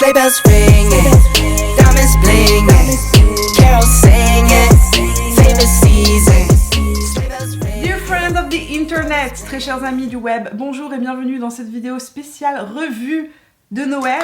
Sleigh bells ringing, diamonds blinging, carols singing, famous season. Dear friends of the internet, très chers amis du web, bonjour et bienvenue dans cette vidéo spéciale revue de Noël,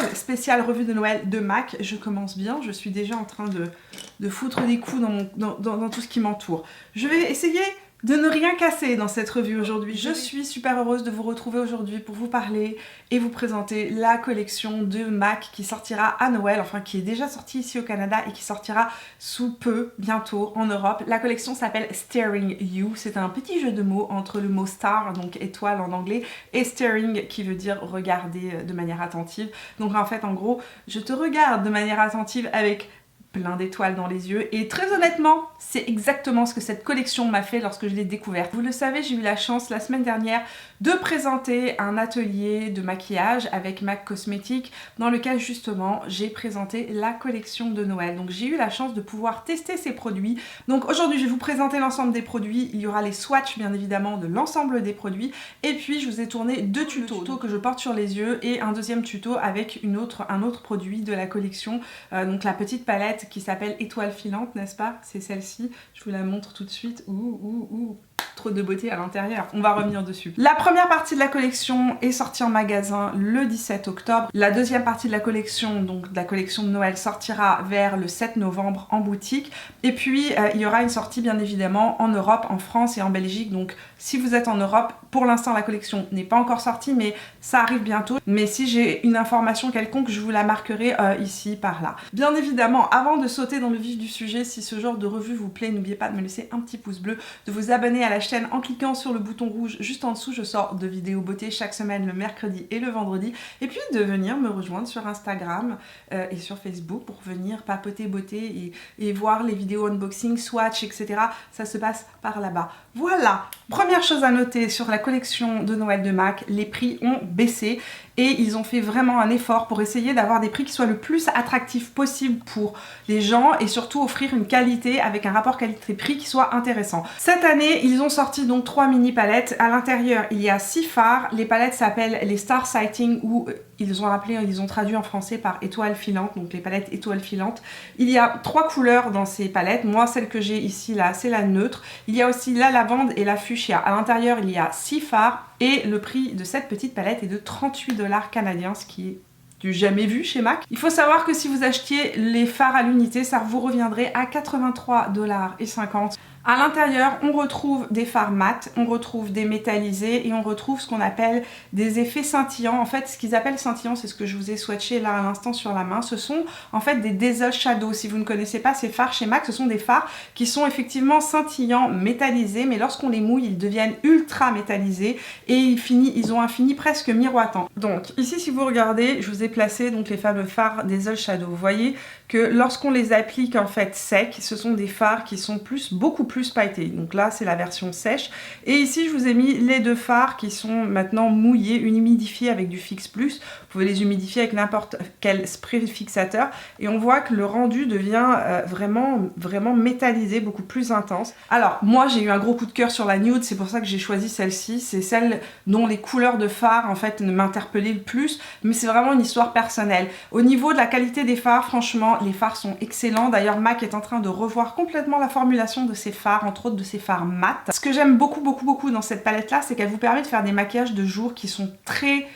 de MAC. Je commence bien, je suis déjà en train de foutre des coups dans tout ce qui m'entoure. Je vais essayer de ne rien casser dans cette revue aujourd'hui. Je suis super heureuse de vous retrouver aujourd'hui pour vous parler et vous présenter la collection de MAC qui sortira à Noël, enfin qui est déjà sortie ici au Canada et qui sortira sous peu, bientôt en Europe. La collection s'appelle Staring You. C'est un petit jeu de mots entre le mot star, donc étoile en anglais, et staring qui veut dire regarder de manière attentive. Donc en fait, en gros, je te regarde de manière attentive avec plein d'étoiles dans les yeux et très honnêtement c'est exactement ce que cette collection m'a fait lorsque je l'ai découverte. Vous le savez, j'ai eu la chance la semaine dernière de présenter un atelier de maquillage avec MAC Cosmetics dans lequel justement j'ai présenté la collection de Noël. Donc j'ai eu la chance de pouvoir tester ces produits. Donc aujourd'hui je vais vous présenter l'ensemble des produits, il y aura les swatchs bien évidemment de l'ensemble des produits et puis je vous ai tourné deux tutos que je porte sur les yeux et un deuxième tuto avec un autre produit de la collection, donc la petite palette qui s'appelle Étoile filante, n'est-ce pas? C'est celle-ci, je vous la montre tout de suite. Ouh, trop de beauté à l'intérieur, on va revenir dessus. La première partie de la collection est sortie en magasin le 17 octobre. La deuxième partie de la collection, donc de la collection de Noël, sortira vers le 7 novembre en boutique. Et puis il y aura une sortie bien évidemment en Europe, en France et en Belgique. Donc si vous êtes en Europe, pour l'instant la collection n'est pas encore sortie, mais ça arrive bientôt. Mais si j'ai une information quelconque, je vous la marquerai ici, par là. Bien évidemment, avant de sauter dans le vif du sujet, si ce genre de revue vous plaît, n'oubliez pas de me laisser un petit pouce bleu, de vous abonner à la chaîne en cliquant sur le bouton rouge juste en dessous. Je sors de vidéos beauté chaque semaine le mercredi et le vendredi. Et puis de venir me rejoindre sur Instagram et sur Facebook pour venir papoter beauté et voir les vidéos unboxing, swatch, etc. Ça se passe par là-bas. Voilà, première chose à noter sur la collection de Noël de MAC, les prix ont baissé et ils ont fait vraiment un effort pour essayer d'avoir des prix qui soient le plus attractifs possible pour les gens et surtout offrir une qualité avec un rapport qualité-prix qui soit intéressant. Cette année, ils ont sorti donc 3 mini palettes. À l'intérieur, il y a 6 fards. Les palettes s'appellent les Star Sighting ou ils ont traduit en français par étoile filante, donc les palettes étoiles filantes. Il y a 3 couleurs dans ces palettes. Moi, celle que j'ai ici, là, c'est la neutre. Il y a aussi la lavande et la fuchsia. À l'intérieur, il y a 6 fards et le prix de cette petite palette est de 38 $ canadiens, ce qui est du jamais vu chez MAC. Il faut savoir que si vous achetiez les fards à l'unité, ça vous reviendrait à 83,50 $. À l'intérieur, on retrouve des fards mat, on retrouve des métallisés et on retrouve ce qu'on appelle des effets scintillants. En fait, ce qu'ils appellent scintillants, c'est ce que je vous ai swatché là à l'instant sur la main. Ce sont en fait des Dazzle Shadow. Si vous ne connaissez pas ces fards chez MAC, ce sont des fards qui sont effectivement scintillants, métallisés, mais lorsqu'on les mouille, ils deviennent ultra métallisés et ils ont un fini presque miroitant. Donc ici, si vous regardez, je vous ai placé donc les fameux fards Dazzle Shadow. Vous voyez que lorsqu'on les applique en fait secs, ce sont des fards qui sont beaucoup plus pailletés. Donc là, c'est la version sèche. Et ici, je vous ai mis les deux fards qui sont maintenant mouillés, humidifiés avec du Fix Plus. Vous pouvez les humidifier avec n'importe quel spray fixateur. Et on voit que le rendu devient vraiment métallisé, beaucoup plus intense. Alors, moi, j'ai eu un gros coup de cœur sur la nude. C'est pour ça que j'ai choisi celle-ci. C'est celle dont les couleurs de fards, en fait, m'interpellaient le plus. Mais c'est vraiment une histoire personnelle. Au niveau de la qualité des fards, franchement, les fards sont excellents. D'ailleurs, MAC est en train de revoir complètement la formulation de ces fards, entre autres de ces fards mat. Ce que j'aime beaucoup dans cette palette-là, c'est qu'elle vous permet de faire des maquillages de jour qui sont très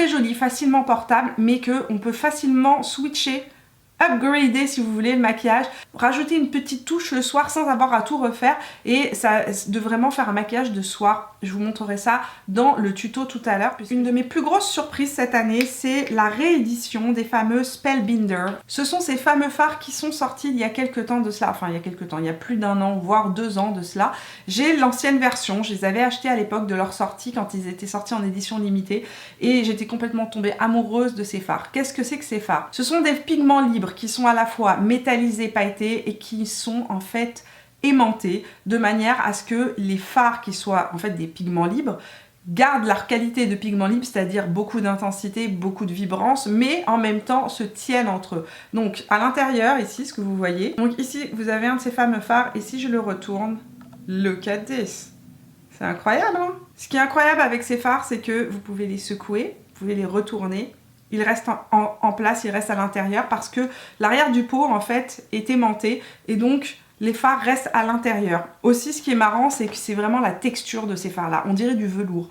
jolis, facilement portables, mais qu'on peut facilement switcher, upgrader si vous voulez le maquillage, rajouter une petite touche le soir sans avoir à tout refaire et ça de vraiment faire un maquillage de soir. Je vous montrerai ça dans le tuto tout à l'heure. Une de mes plus grosses surprises cette année, c'est la réédition des fameux Spellbinder. Ce sont ces fameux fards qui sont sortis il y a quelques temps de cela, enfin il y a plus d'1 an, voire 2 ans de cela. J'ai l'ancienne version, je les avais achetés à l'époque de leur sortie quand ils étaient sortis en édition limitée et j'étais complètement tombée amoureuse de ces fards. Qu'est-ce que c'est que ces fards? Ce sont des pigments libres qui sont à la fois métallisés, pailletés et qui sont en fait aimantés de manière à ce que les fards qui soient en fait des pigments libres gardent leur qualité de pigments libres, c'est-à-dire beaucoup d'intensité, beaucoup de vibrance, mais en même temps se tiennent entre eux. Donc à l'intérieur ici, ce que vous voyez, donc ici vous avez un de ces fameux fards et si je le retourne, look at this. C'est incroyable, hein? Ce qui est incroyable avec ces fards, c'est que vous pouvez les secouer, vous pouvez les retourner il reste en place, il reste à l'intérieur parce que l'arrière du pot en fait est aimanté et donc les fards restent à l'intérieur. Aussi ce qui est marrant c'est que c'est vraiment la texture de ces fards là, on dirait du velours.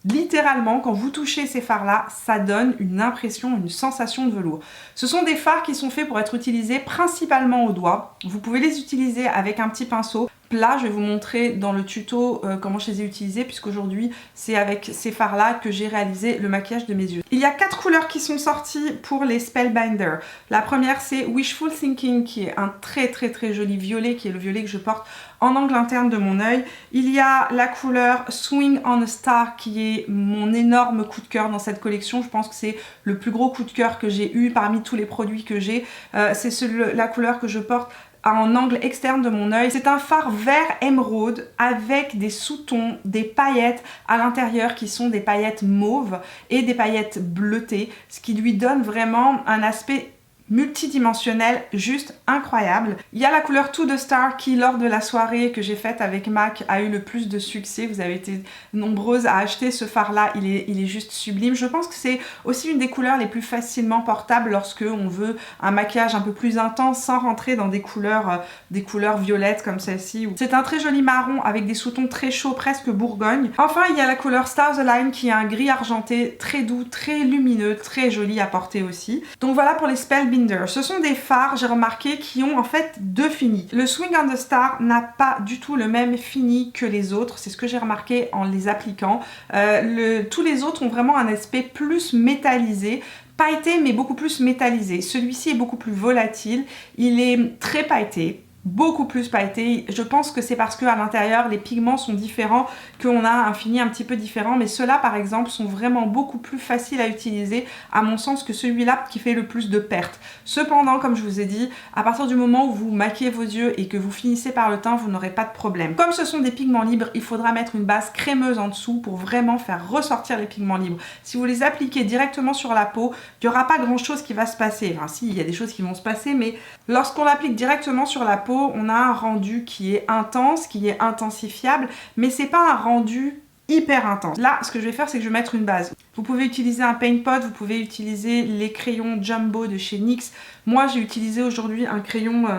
Littéralement, quand vous touchez ces fards-là, ça donne une impression, une sensation de velours. Ce sont des fards qui sont faits pour être utilisés principalement au doigt. Vous pouvez les utiliser avec un petit pinceau plat. Je vais vous montrer dans le tuto comment je les ai utilisés puisqu'aujourd'hui, c'est avec ces fards-là que j'ai réalisé le maquillage de mes yeux. Il y a 4 couleurs qui sont sorties pour les Spellbinder. La première, c'est Wishful Thinking qui est un très joli violet, qui est le violet que je porte en angle interne de mon œil. Il y a la couleur Swing on a Star qui est mon énorme coup de cœur dans cette collection. Je pense que c'est le plus gros coup de cœur que j'ai eu parmi tous les produits que j'ai. C'est la couleur que je porte en angle externe de mon œil. C'est un fard vert émeraude avec des sous-tons, des paillettes à l'intérieur qui sont des paillettes mauves et des paillettes bleutées, ce qui lui donne vraiment un aspect multidimensionnel juste incroyable. Il y a la couleur To The Star qui, lors de la soirée que j'ai faite avec MAC, a eu le plus de succès. Vous avez été nombreuses à acheter ce fard là, il est juste sublime. Je pense que c'est aussi une des couleurs les plus facilement portables lorsque on veut un maquillage un peu plus intense sans rentrer dans des couleurs violettes comme celle-ci. C'est un très joli marron avec des sous-tons très chauds, presque bourgogne. Enfin, il y a la couleur Stars Align qui est un gris argenté très doux, très lumineux, très joli à porter aussi. Donc voilà pour les Spellbinder. Ce sont des fards, j'ai remarqué, qui ont en fait deux finis. Le Swing on the Star n'a pas du tout le même fini que les autres, c'est ce que j'ai remarqué en les appliquant. Tous les autres ont vraiment un aspect plus métallisé, pailleté mais beaucoup plus métallisé. Celui-ci est beaucoup plus volatile, il est très pailleté, beaucoup plus pailleté. Je pense que c'est parce qu'à l'intérieur les pigments sont différents qu'on a un fini un petit peu différent, mais ceux-là par exemple sont vraiment beaucoup plus faciles à utiliser à mon sens que celui-là qui fait le plus de pertes. Cependant, comme je vous ai dit, à partir du moment où vous maquillez vos yeux et que vous finissez par le teint, vous n'aurez pas de problème. Comme ce sont des pigments libres, il faudra mettre une base crémeuse en dessous pour vraiment faire ressortir les pigments libres. Si vous les appliquez directement sur la peau, il n'y aura pas grand chose qui va se passer. Enfin si, il y a des choses qui vont se passer, mais lorsqu'on l'applique directement sur la peau, on a un rendu qui est intense, qui est intensifiable, mais c'est pas un rendu hyper intense. Là, ce que je vais faire, c'est que je vais mettre une base. Vous pouvez utiliser un paint pot, vous pouvez utiliser les crayons Jumbo de chez NYX. Moi, j'ai utilisé aujourd'hui un crayon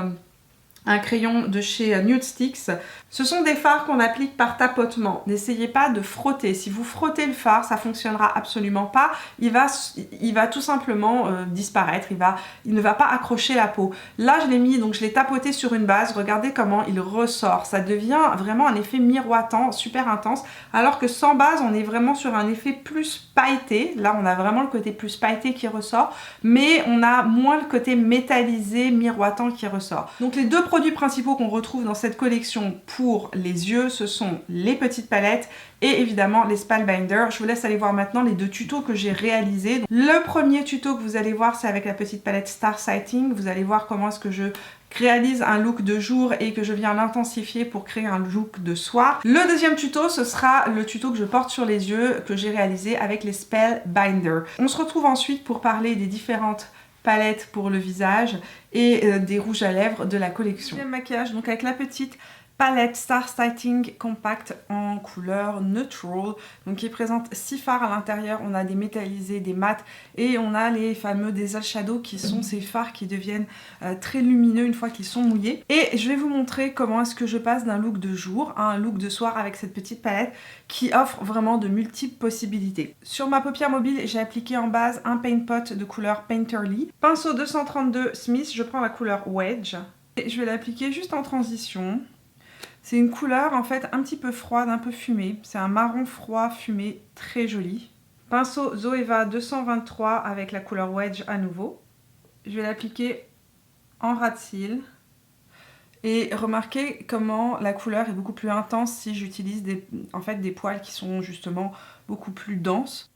de chez Nude Sticks. Ce sont des fards qu'on applique par tapotement. N'essayez pas de frotter. Si vous frottez le fard, ça fonctionnera absolument pas. Il va tout simplement disparaître. Il ne va pas accrocher la peau. Là, je l'ai mis, donc je l'ai tapoté sur une base. Regardez comment il ressort. Ça devient vraiment un effet miroitant, super intense. Alors que sans base, on est vraiment sur un effet plus pailleté. Là, on a vraiment le côté plus pailleté qui ressort. Mais on a moins le côté métallisé, miroitant qui ressort. Donc les deux produits principaux qu'on retrouve dans cette collection pour les yeux, ce sont les petites palettes et évidemment les Spellbinder. Je vous laisse aller voir maintenant les deux tutos que j'ai réalisés. Le premier tuto que vous allez voir, c'est avec la petite palette Star Sighting. Vous allez voir comment est-ce que je réalise un look de jour et que je viens l'intensifier pour créer un look de soir. Le deuxième tuto, ce sera le tuto que je porte sur les yeux que j'ai réalisé avec les Spellbinder. On se retrouve ensuite pour parler des différentes palettes pour le visage et des rouges à lèvres de la collection. Deuxième maquillage, donc avec la petite palette Star Sighting Compact en couleur Neutral, donc qui présente 6 fards à l'intérieur. On a des métallisés, des mats et on a les fameux Desert Shadow qui sont ces fards qui deviennent très lumineux une fois qu'ils sont mouillés. Et je vais vous montrer comment est-ce que je passe d'un look de jour à un look de soir avec cette petite palette qui offre vraiment de multiples possibilités. Sur ma paupière mobile, j'ai appliqué en base un paint pot de couleur Painterly. Pinceau 232 Smith, je prends la couleur Wedge et je vais l'appliquer juste en transition. C'est une couleur en fait un petit peu froide, un peu fumée. C'est un marron froid fumé très joli. Pinceau Zoeva 223 avec la couleur Wedge à nouveau. Je vais l'appliquer en ras de cils. Et remarquez comment la couleur est beaucoup plus intense si j'utilise des poils qui sont justement beaucoup plus denses.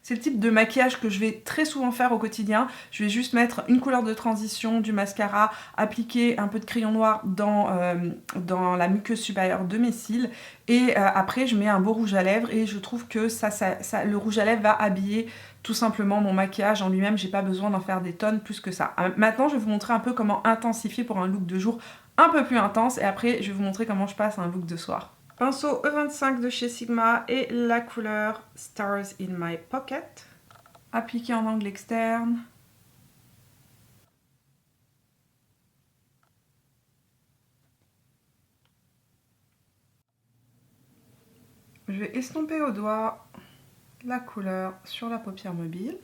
C'est le type de maquillage que je vais très souvent faire au quotidien. Je vais juste mettre une couleur de transition, du mascara, appliquer un peu de crayon noir dans la muqueuse supérieure de mes cils et après je mets un beau rouge à lèvres et je trouve que le rouge à lèvres va habiller tout simplement mon maquillage en lui-même. J'ai pas besoin d'en faire des tonnes plus que ça. Maintenant je vais vous montrer un peu comment intensifier pour un look de jour un peu plus intense et après je vais vous montrer comment je passe un look de soir. Pinceau E25 de chez Sigma et la couleur Stars in My Pocket. Appliqué en angle externe. Je vais estomper au doigt la couleur sur la paupière mobile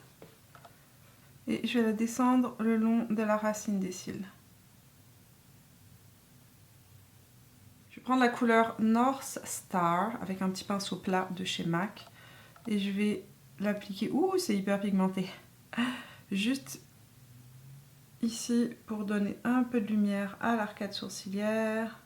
et je vais la descendre le long de la racine des cils. Je vais prendre la couleur North Star avec un petit pinceau plat de chez MAC et je vais l'appliquer. Ouh, c'est hyper pigmenté. Juste ici pour donner un peu de lumière à l'arcade sourcilière.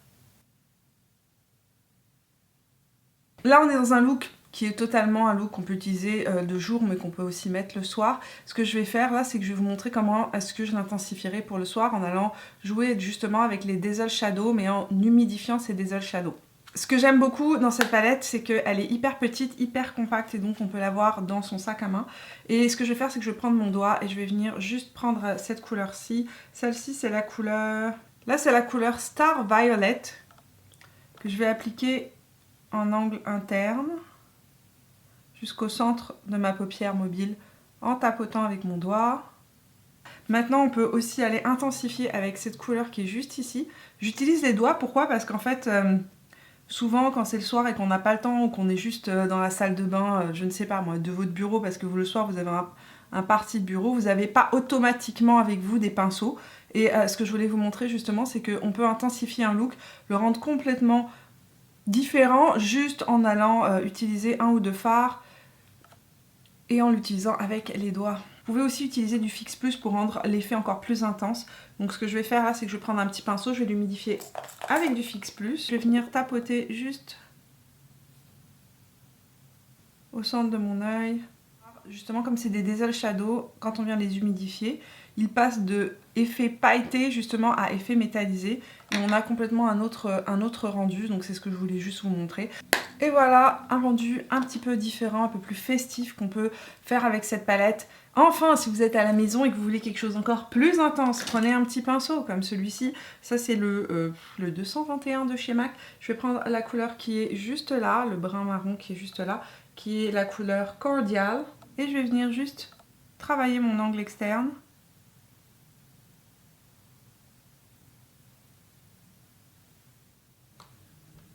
Là, on est dans un look qui est totalement un look qu'on peut utiliser de jour, mais qu'on peut aussi mettre le soir. Ce que je vais faire là, c'est que je vais vous montrer comment est-ce que je l'intensifierai pour le soir en allant jouer justement avec les Dazzle Shadow, mais en humidifiant ces Dazzle Shadow. Ce que j'aime beaucoup dans cette palette, c'est qu'elle est hyper petite, hyper compacte, et donc on peut l'avoir dans son sac à main. Et ce que je vais faire, c'est que je vais prendre mon doigt et je vais venir juste prendre cette couleur-ci. Celle-ci, c'est la couleur... Là, c'est la couleur Star Violet que je vais appliquer en angle interne jusqu'au centre de ma paupière mobile en tapotant avec mon doigt. Maintenant on peut aussi aller intensifier avec cette couleur qui est juste ici. J'utilise les doigts, pourquoi? Parce qu'en fait souvent quand c'est le soir et qu'on n'a pas le temps ou qu'on est juste dans la salle de bain, je ne sais pas moi, de votre bureau, parce que vous le soir vous avez un parti de bureau, vous n'avez pas automatiquement avec vous des pinceaux. Et ce que je voulais vous montrer justement, c'est qu'on peut intensifier un look, le rendre complètement différent juste en allant utiliser un ou deux fards et en l'utilisant avec les doigts. Vous pouvez aussi utiliser du Fix Plus pour rendre l'effet encore plus intense. Donc ce que je vais faire là, c'est que je vais prendre un petit pinceau, je vais l'humidifier avec du Fix Plus. Je vais venir tapoter juste au centre de mon œil. Justement, comme c'est des Dazzle Shadow, quand on vient les humidifier, ils passent de effet pailleté justement à effet métallisé. Et on a complètement un autre rendu, donc c'est ce que je voulais juste vous montrer. Et voilà, un rendu un petit peu différent, un peu plus festif qu'on peut faire avec cette palette. Enfin, si vous êtes à la maison et que vous voulez quelque chose encore plus intense, prenez un petit pinceau comme celui-ci. Ça, c'est le 221 de chez MAC. Je vais prendre la couleur qui est juste là, le brun marron qui est juste là, qui est la couleur Cordial. Et je vais venir juste travailler mon angle externe.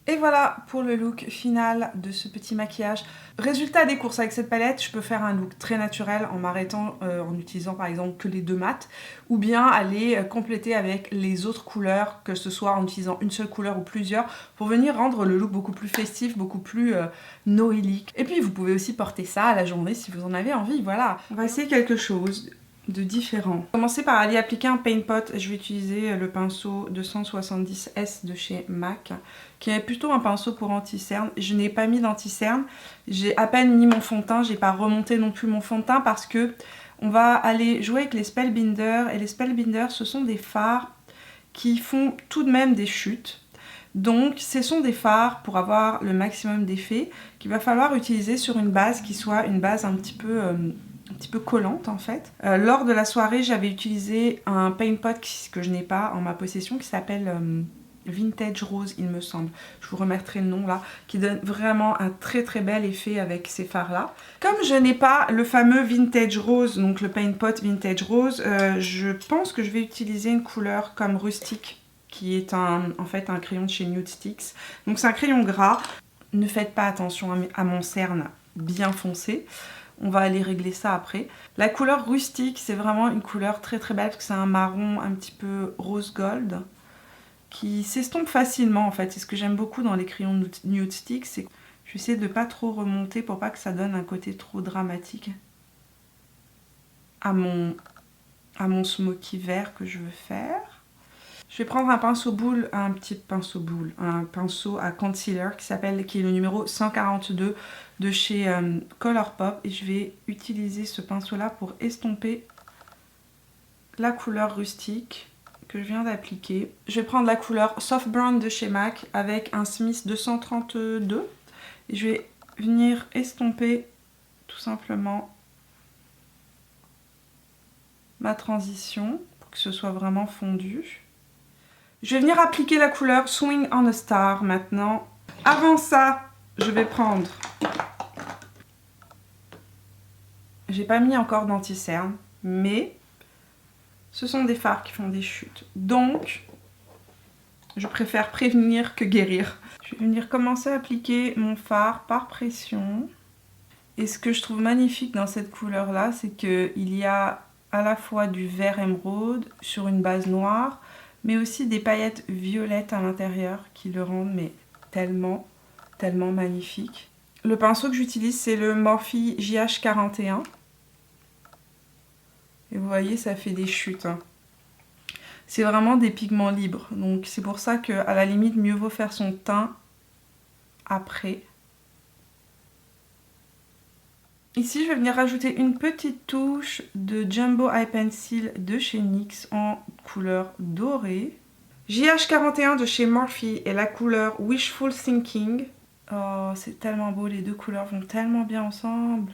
Et voilà pour le look final de ce petit maquillage. Résultat des courses avec cette palette, je peux faire un look très naturel en m'arrêtant en utilisant par exemple que les deux mats, ou bien aller compléter avec les autres couleurs, que ce soit en utilisant une seule couleur ou plusieurs, pour venir rendre le look beaucoup plus festif, beaucoup plus noélique. Et puis vous pouvez aussi porter ça à la journée si vous en avez envie, voilà. On va essayer quelque chose de différent. Commencer par aller appliquer un paint pot. Je vais utiliser le pinceau 270S de chez MAC, qui est plutôt un pinceau pour anti-cerne. Je n'ai pas mis d'anti-cerne, j'ai à peine mis mon fond de teint, j'ai pas remonté non plus mon fond de teint parce que on va aller jouer avec les Spellbinder, et les Spellbinder ce sont des fards qui font tout de même des chutes. Donc ce sont des fards pour avoir le maximum d'effet qu'il va falloir utiliser sur une base qui soit une base un petit peu collante en fait. Lors de la soirée, j'avais utilisé un paint pot que je n'ai pas en ma possession qui s'appelle Vintage Rose, il me semble. Je vous remettrai le nom là, qui donne vraiment un très très bel effet avec ces fards là. Comme je n'ai pas le fameux Vintage Rose, donc le paint pot Vintage Rose, je pense que je vais utiliser une couleur comme Rustic, qui est en fait un crayon de chez Nude Sticks. Donc c'est un crayon gras. Ne faites pas attention à mon cerne bien foncé. On va aller régler ça après. La couleur Rustique, c'est vraiment une couleur très très belle parce que c'est un marron un petit peu rose gold qui s'estompe facilement en fait. C'est ce que j'aime beaucoup dans les crayons Nude Sticks, c'est que j'essaie de pas trop remonter pour pas que ça donne un côté trop dramatique à mon smoky vert que je veux faire. Je vais prendre un pinceau boule, un pinceau à concealer qui est le numéro 142 de chez Colourpop, et je vais utiliser ce pinceau là pour estomper la couleur Rustique que je viens d'appliquer. Je vais prendre la couleur Soft Brown de chez MAC avec un Smith 232 et je vais venir estomper tout simplement ma transition pour que ce soit vraiment fondu. Je vais venir appliquer la couleur Swing on a Star maintenant. Avant ça, je vais prendre... J'ai pas mis encore d'anti-cerne, mais ce sont des fards qui font des chutes. Donc, je préfère prévenir que guérir. Je vais venir commencer à appliquer mon fard par pression. Et ce que je trouve magnifique dans cette couleur-là, c'est qu'il y a à la fois du vert émeraude sur une base noire, mais aussi des paillettes violettes à l'intérieur qui le rendent mais tellement, tellement magnifique. Le pinceau que j'utilise, c'est le Morphe JH41. Et vous voyez, ça fait des chutes. Hein. C'est vraiment des pigments libres. Donc c'est pour ça qu'à la limite, mieux vaut faire son teint après. Ici, je vais venir rajouter une petite touche de Jumbo Eye Pencil de chez NYX en couleur dorée. JH41 de chez Morphe et la couleur Wishful Thinking. Oh, c'est tellement beau, les deux couleurs vont tellement bien ensemble.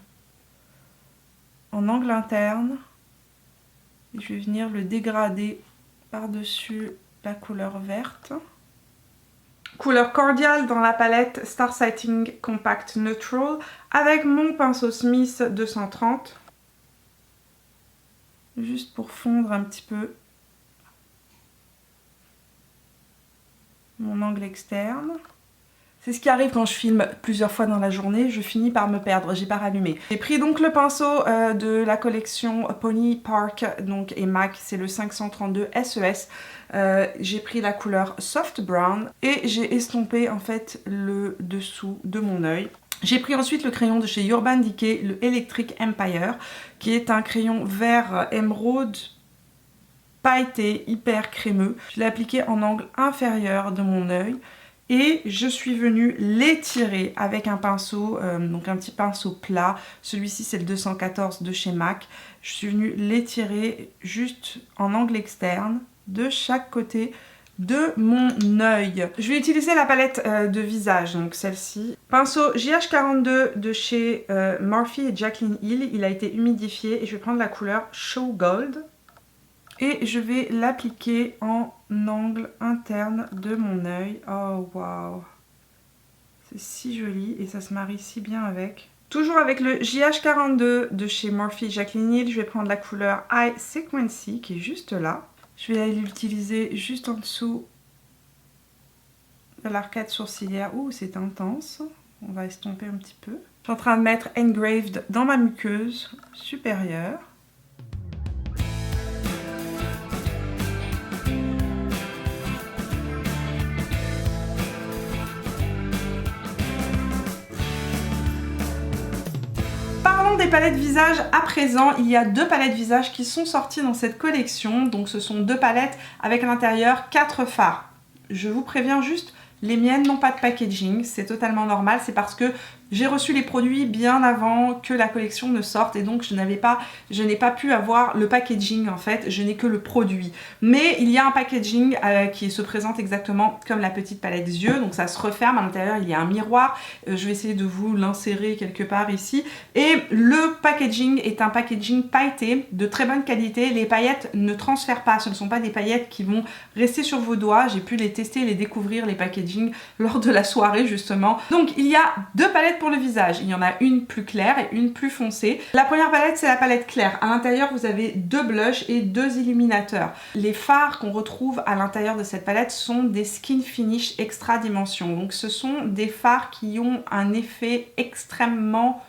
En angle interne. Et je vais venir le dégrader par-dessus la couleur verte. Couleur cordiale dans la palette Star Sighting Compact Neutral avec mon pinceau Smith 230. Juste pour fondre un petit peu mon angle externe. C'est ce qui arrive quand je filme plusieurs fois dans la journée, je finis par me perdre, j'ai pas rallumé. J'ai pris donc le pinceau de la collection Pony Park donc, et MAC, c'est le 532 SES. J'ai pris la couleur Soft Brown et j'ai estompé en fait le dessous de mon œil. J'ai pris ensuite le crayon de chez Urban Decay, le Electric Empire, qui est un crayon vert émeraude pailleté, hyper crémeux. Je l'ai appliqué en angle inférieur de mon œil. Et je suis venue l'étirer avec un pinceau, donc un petit pinceau plat. Celui-ci c'est le 214 de chez MAC. Je suis venue l'étirer juste en angle externe de chaque côté de mon œil. Je vais utiliser la palette de visage, donc celle-ci. Pinceau JH42 de chez Morphe et Jaclyn Hill. Il a été humidifié et je vais prendre la couleur Show Gold. Et je vais l'appliquer en angle interne de mon œil. Oh waouh! C'est si joli et ça se marie si bien avec. Toujours avec le JH42 de chez Morphe Jaclyn Hill, je vais prendre la couleur Eye Sequency qui est juste là. Je vais aller l'utiliser juste en dessous de l'arcade sourcilière. Ouh, c'est intense. On va estomper un petit peu. Je suis en train de mettre Engraved dans ma muqueuse supérieure. Des palettes visage à présent, il y a deux palettes visage qui sont sorties dans cette collection, donc ce sont deux palettes avec à l'intérieur 4 fards. Je vous préviens juste, les miennes n'ont pas de packaging, c'est totalement normal, c'est parce que j'ai reçu les produits bien avant que la collection ne sorte et donc je n'ai pas pu avoir le packaging en fait, je n'ai que le produit. Mais il y a un packaging qui se présente exactement comme la petite palette yeux, donc ça se referme, à l'intérieur il y a un miroir, je vais essayer de vous l'insérer quelque part ici. Et le packaging est un packaging pailleté de très bonne qualité, les paillettes ne transfèrent pas, ce ne sont pas des paillettes qui vont rester sur vos doigts, j'ai pu les tester et les découvrir les packaging lors de la soirée justement. Donc il y a deux palettes pour le visage, il y en a une plus claire et une plus foncée. La première palette c'est la palette claire, à l'intérieur vous avez deux blushs et deux illuminateurs. Les fards qu'on retrouve à l'intérieur de cette palette sont des Skin Finish Extra Dimension, donc ce sont des fards qui ont un effet extrêmement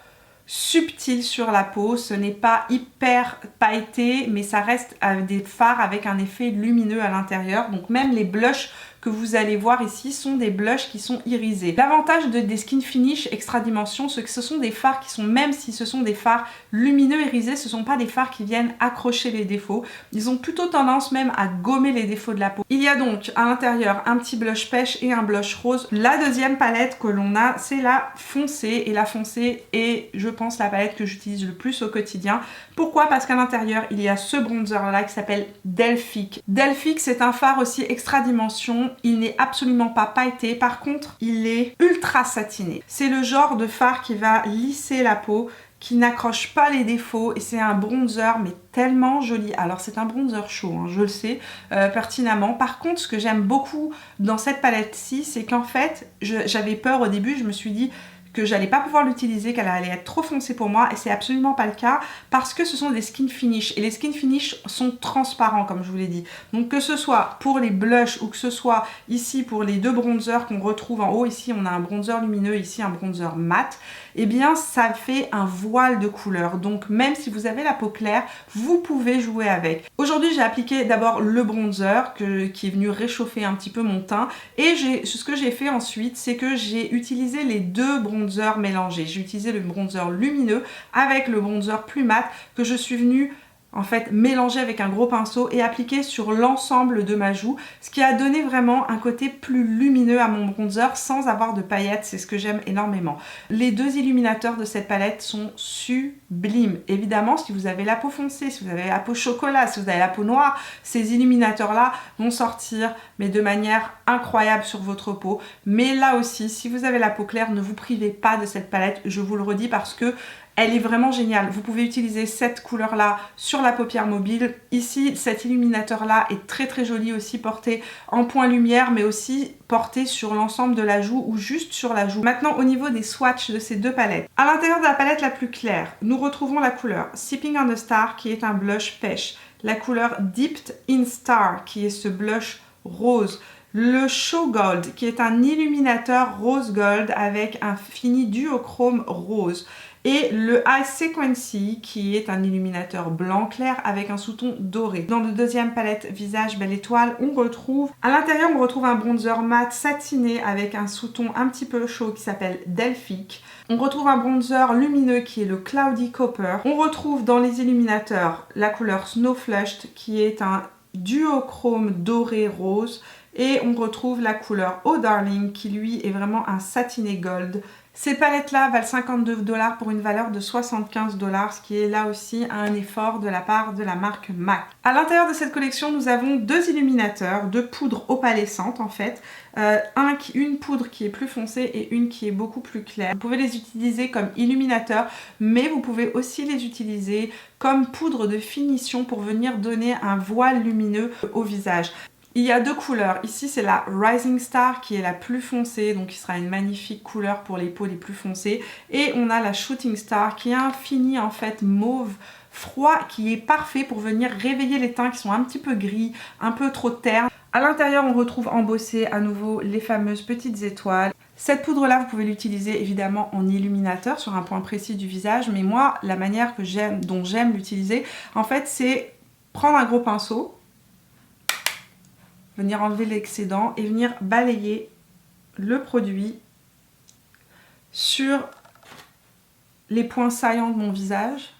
subtil sur la peau, ce n'est pas hyper pailleté mais ça reste des fards avec un effet lumineux à l'intérieur, donc même les blushs que vous allez voir ici sont des blushs qui sont irisés. L'avantage des Skin Finish Extra Dimension, c'est que ce sont des fards qui sont, même si ce sont des fards lumineux irisés, ce ne sont pas des fards qui viennent accrocher les défauts. Ils ont plutôt tendance même à gommer les défauts de la peau. Il y a donc à l'intérieur un petit blush pêche et un blush rose. La deuxième palette que l'on a, c'est la foncée. Et la foncée est, je pense, la palette que j'utilise le plus au quotidien. Pourquoi? Parce qu'à l'intérieur, il y a ce bronzer là qui s'appelle Delphic. Delphic, c'est un fard aussi Extra Dimension. Il n'est absolument pas pailleté, par contre il est ultra satiné. C'est le genre de fard qui va lisser la peau, qui n'accroche pas les défauts et c'est un bronzer mais tellement joli. Alors c'est un bronzer chaud, hein, je le sais pertinemment. Par contre, ce que j'aime beaucoup dans cette palette-ci, c'est qu'en fait, j'avais peur au début, je me suis dit que j'allais pas pouvoir l'utiliser, qu'elle allait être trop foncée pour moi, et c'est absolument pas le cas parce que ce sont des skin finish et les skin finish sont transparents comme je vous l'ai dit. Donc que ce soit pour les blushs ou que ce soit ici pour les deux bronzers qu'on retrouve en haut, ici on a un bronzer lumineux, ici un bronzer mat, et eh bien ça fait un voile de couleur. Donc même si vous avez la peau claire, vous pouvez jouer avec. Aujourd'hui j'ai appliqué d'abord le bronzer qui est venu réchauffer un petit peu mon teint, et ce que j'ai fait ensuite, c'est que j'ai utilisé les deux bronzers mélangés. J'ai utilisé le bronzer lumineux avec le bronzer plus mat que je suis venue en fait mélanger avec un gros pinceau et appliquer sur l'ensemble de ma joue, ce qui a donné vraiment un côté plus lumineux à mon bronzer sans avoir de paillettes. C'est ce que j'aime énormément. Les deux illuminateurs de cette palette sont sublimes. Évidemment, si vous avez la peau foncée, si vous avez la peau chocolat, si vous avez la peau noire, ces illuminateurs là vont sortir mais de manière incroyable sur votre peau. Mais là aussi, si vous avez la peau claire, ne vous privez pas de cette palette, je vous le redis, parce que elle est vraiment géniale. Vous pouvez utiliser cette couleur-là sur la paupière mobile. Ici, cet illuminateur-là est très très joli aussi, porté en point lumière, mais aussi porté sur l'ensemble de la joue ou juste sur la joue. Maintenant, au niveau des swatchs de ces deux palettes. À l'intérieur de la palette la plus claire, nous retrouvons la couleur Sipping on the Star, qui est un blush pêche. La couleur Dipped in Star, qui est ce blush rose. Le Show Gold, qui est un illuminateur rose gold avec un fini duochrome rose. Et le High Sequency, qui est un illuminateur blanc clair avec un sous-ton doré. Dans le deuxième palette visage belle étoile, on retrouve à l'intérieur un bronzer mat satiné avec un sous-ton un petit peu chaud qui s'appelle Delphic. On retrouve un bronzer lumineux qui est le Cloudy Copper. On retrouve dans les illuminateurs la couleur Snow Flushed, qui est un duochrome doré rose. Et on retrouve la couleur Oh Darling, qui lui est vraiment un satiné gold. Ces palettes-là valent 52 $ pour une valeur de 75 $, ce qui est là aussi un effort de la part de la marque MAC. À l'intérieur de cette collection, nous avons deux illuminateurs, deux poudres opalescentes en fait. Une poudre qui est plus foncée et une qui est beaucoup plus claire. Vous pouvez les utiliser comme illuminateur, mais vous pouvez aussi les utiliser comme poudre de finition pour venir donner un voile lumineux au visage. Il y a deux couleurs. Ici, c'est la Rising Star qui est la plus foncée, donc qui sera une magnifique couleur pour les peaux les plus foncées. Et on a la Shooting Star qui est un fini en fait mauve froid qui est parfait pour venir réveiller les teints qui sont un petit peu gris, un peu trop ternes. À l'intérieur, on retrouve embossé à nouveau les fameuses petites étoiles. Cette poudre-là, vous pouvez l'utiliser évidemment en illuminateur sur un point précis du visage, mais moi, la manière dont j'aime l'utiliser, en fait, c'est prendre un gros pinceau, venir enlever l'excédent et venir balayer le produit sur les points saillants de mon visage.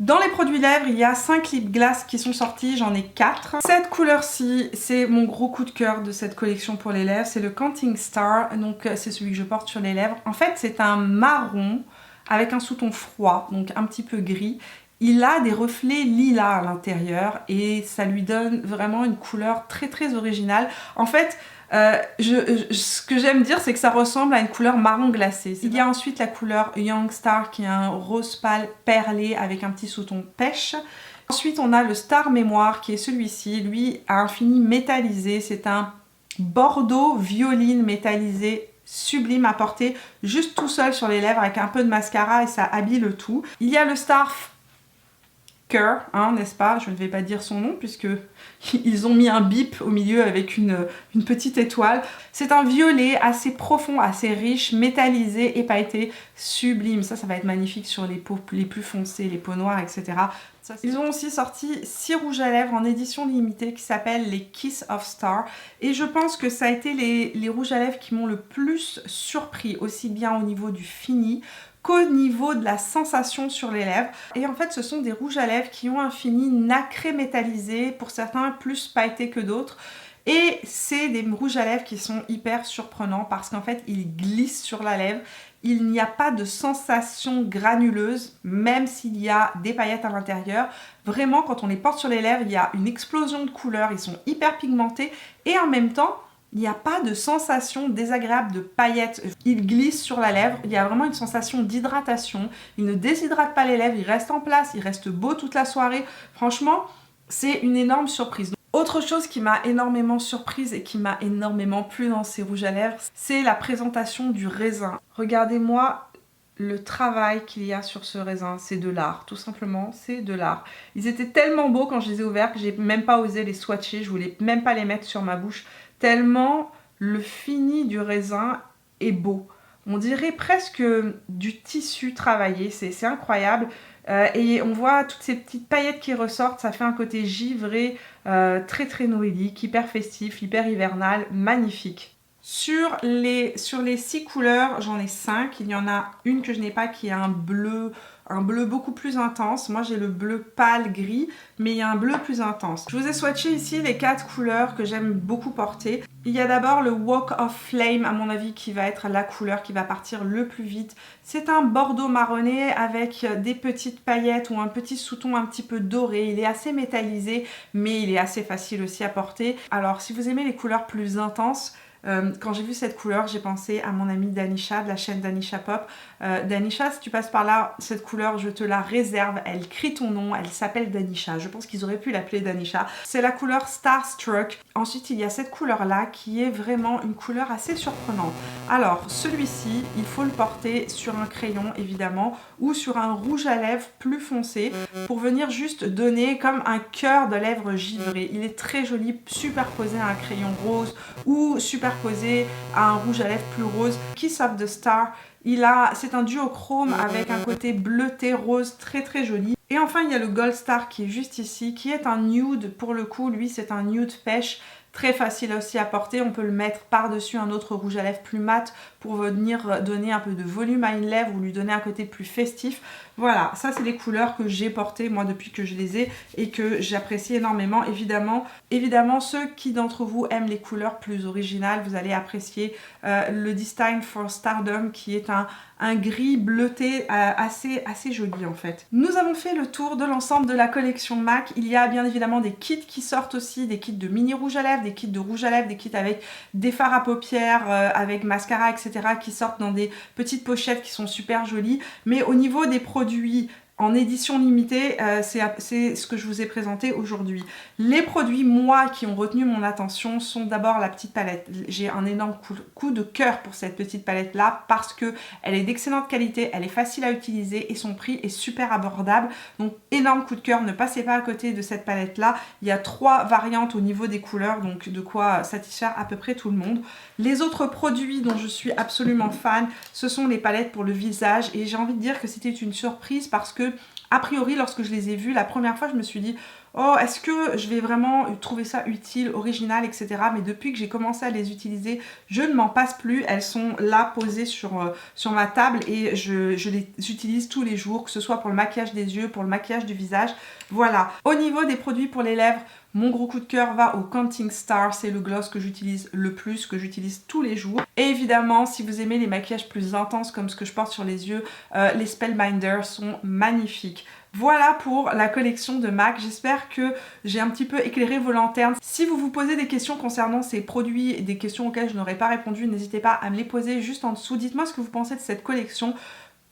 Dans les produits lèvres, il y a 5 lip gloss qui sont sortis, j'en ai 4. Cette couleur-ci, c'est mon gros coup de cœur de cette collection pour les lèvres, c'est le Counting Star, donc c'est celui que je porte sur les lèvres. En fait, c'est un marron avec un sous-ton froid, donc un petit peu gris. Il a des reflets lilas à l'intérieur et ça lui donne vraiment une couleur très très originale. En fait, ce que j'aime dire, c'est que ça ressemble à une couleur marron glacé. Il y a ensuite la couleur Young Star qui est un rose pâle perlé avec un petit sous-ton pêche. Ensuite, on a le Star Mémoire qui est celui-ci. Lui a un fini métallisé. C'est un bordeaux violine métallisé sublime à porter juste tout seul sur les lèvres avec un peu de mascara et ça habille le tout. Il y a le Star Cœur, hein, n'est-ce pas? Je ne vais pas dire son nom puisque ils ont mis un bip au milieu avec une petite étoile. C'est un violet assez profond, assez riche, métallisé et pailleté, sublime. Ça va être magnifique sur les peaux les plus foncées, les peaux noires, etc. Ils ont aussi sorti 6 rouges à lèvres en édition limitée qui s'appellent les Kiss of Star. Et je pense que ça a été les rouges à lèvres qui m'ont le plus surpris, aussi bien au niveau du fini qu'au niveau de la sensation sur les lèvres. Et en fait, ce sont des rouges à lèvres qui ont un fini nacré métallisé, pour certains plus pailletés que d'autres. Et c'est des rouges à lèvres qui sont hyper surprenants parce qu'en fait, ils glissent sur la lèvre. Il n'y a pas de sensation granuleuse, même s'il y a des paillettes à l'intérieur. Vraiment, quand on les porte sur les lèvres, il y a une explosion de couleurs. Ils sont hyper pigmentés et en même temps, Il n'y a pas de sensation désagréable de paillettes. Il glisse sur la lèvre. Il y a vraiment une sensation d'hydratation. Il ne déshydrate pas les lèvres. Il reste en place. Il reste beau toute la soirée. Franchement, c'est une énorme surprise. Autre chose qui m'a énormément surprise et qui m'a énormément plu dans ces rouges à lèvres, c'est la présentation du raisin. Regardez-moi le travail qu'il y a sur ce raisin, c'est de l'art, tout simplement, c'est de l'art. Ils étaient tellement beaux quand je les ai ouverts que j'ai même pas osé les swatcher, je voulais même pas les mettre sur ma bouche, tellement le fini du raisin est beau. On dirait presque du tissu travaillé, c'est incroyable. Et on voit toutes ces petites paillettes qui ressortent, ça fait un côté givré, très très noélique, hyper festif, hyper hivernal, magnifique. Sur les 6 couleurs, j'en ai 5. Il y en a une que je n'ai pas qui est un bleu beaucoup plus intense. Moi j'ai le bleu pâle gris, mais il y a un bleu plus intense. Je vous ai swatché ici les 4 couleurs que j'aime beaucoup porter. Il y a d'abord le Walk of Flame, à mon avis, qui va être la couleur qui va partir le plus vite. C'est un bordeaux marronné avec des petites paillettes ou un petit sous-ton un petit peu doré. Il est assez métallisé, mais il est assez facile aussi à porter. Alors si vous aimez les couleurs plus intenses, quand j'ai vu cette couleur, j'ai pensé à mon amie Danisha de la chaîne Danisha Pop. Danisha, si tu passes par là, cette couleur, je te la réserve. Elle crie ton nom, elle s'appelle Danisha. Je pense qu'ils auraient pu l'appeler Danisha. C'est la couleur Starstruck. Ensuite, il y a cette couleur-là qui est vraiment une couleur assez surprenante. Alors, celui-ci, il faut le porter sur un crayon, évidemment, ou sur un rouge à lèvres plus foncé pour venir juste donner comme un cœur de lèvres givré. Il est très joli, superposé à un crayon rose ou superposé à un rouge à lèvres plus rose. Kiss of the Star, c'est un duochrome avec un côté bleuté rose très très joli. Et enfin il y a le Gold Star qui est juste ici, qui est un nude pour le coup. Lui c'est un nude pêche, très facile aussi à porter. On peut le mettre par-dessus un autre rouge à lèvres plus mat pour venir donner un peu de volume à une lèvre ou lui donner un côté plus festif. Voilà, ça c'est les couleurs que j'ai portées moi depuis que je les ai et que j'apprécie énormément. Évidemment, ceux qui d'entre vous aiment les couleurs plus originales, vous allez apprécier le Destined for Stardom qui est un gris bleuté assez joli en fait. Nous avons fait le tour de l'ensemble de la collection MAC. Il y a bien évidemment des kits qui sortent aussi, des kits de mini rouge à lèvres, des kits de rouge à lèvres, des kits avec des fards à paupières, avec mascara, etc. qui sortent dans des petites pochettes qui sont super jolies. Mais au niveau des produits en édition limitée, c'est ce que je vous ai présenté aujourd'hui. Les produits, moi, qui ont retenu mon attention sont d'abord la petite palette. J'ai un énorme coup de cœur pour cette petite palette-là parce qu'elle est d'excellente qualité, elle est facile à utiliser et son prix est super abordable. Donc, énorme coup de cœur, ne passez pas à côté de cette palette-là. Il y a 3 variantes au niveau des couleurs, donc de quoi satisfaire à peu près tout le monde. Les autres produits dont je suis absolument fan, ce sont les palettes pour le visage et j'ai envie de dire que c'était une surprise parce que a priori, lorsque je les ai vus, la première fois, je me suis dit « Oh, est-ce que je vais vraiment trouver ça utile, original, etc. » Mais depuis que j'ai commencé à les utiliser, je ne m'en passe plus. Elles sont là, posées sur ma table et je les utilise tous les jours, que ce soit pour le maquillage des yeux, pour le maquillage du visage. Voilà. Au niveau des produits pour les lèvres, mon gros coup de cœur va au Counting Star, c'est le gloss que j'utilise le plus, que j'utilise tous les jours. Et évidemment, si vous aimez les maquillages plus intenses comme ce que je porte sur les yeux, les Spellbinder sont magnifiques. Voilà pour la collection de MAC, j'espère que j'ai un petit peu éclairé vos lanternes. Si vous vous posez des questions concernant ces produits et des questions auxquelles je n'aurais pas répondu, n'hésitez pas à me les poser juste en dessous. Dites-moi ce que vous pensez de cette collection.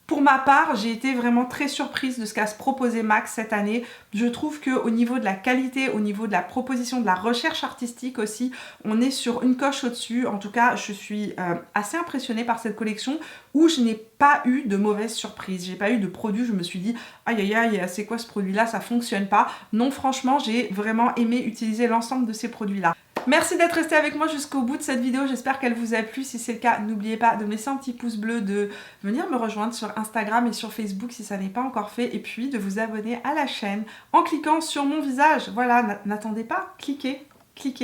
Pour ma part, j'ai été vraiment très surprise de ce qu'a se proposé MAC cette année. Je trouve qu'au niveau de la qualité, au niveau de la proposition, de la recherche artistique aussi, on est sur une coche au-dessus. En tout cas, je suis assez impressionnée par cette collection où je n'ai pas eu de mauvaise surprise. J'ai pas eu de produit, je me suis dit aïe aïe aïe, c'est quoi ce produit-là, ça fonctionne pas. Non, franchement, j'ai vraiment aimé utiliser l'ensemble de ces produits-là. Merci d'être resté avec moi jusqu'au bout de cette vidéo, j'espère qu'elle vous a plu. Si c'est le cas, n'oubliez pas de me laisser un petit pouce bleu, de venir me rejoindre sur Instagram et sur Facebook si ça n'est pas encore fait, et puis de vous abonner à la chaîne en cliquant sur mon visage. Voilà, n'attendez pas, cliquez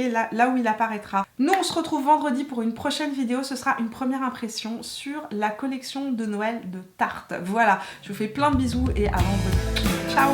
là où il apparaîtra. Nous, on se retrouve vendredi pour une prochaine vidéo. Ce sera une première impression sur la collection de Noël de Tarte. Voilà, je vous fais plein de bisous et à vendredi. Ciao!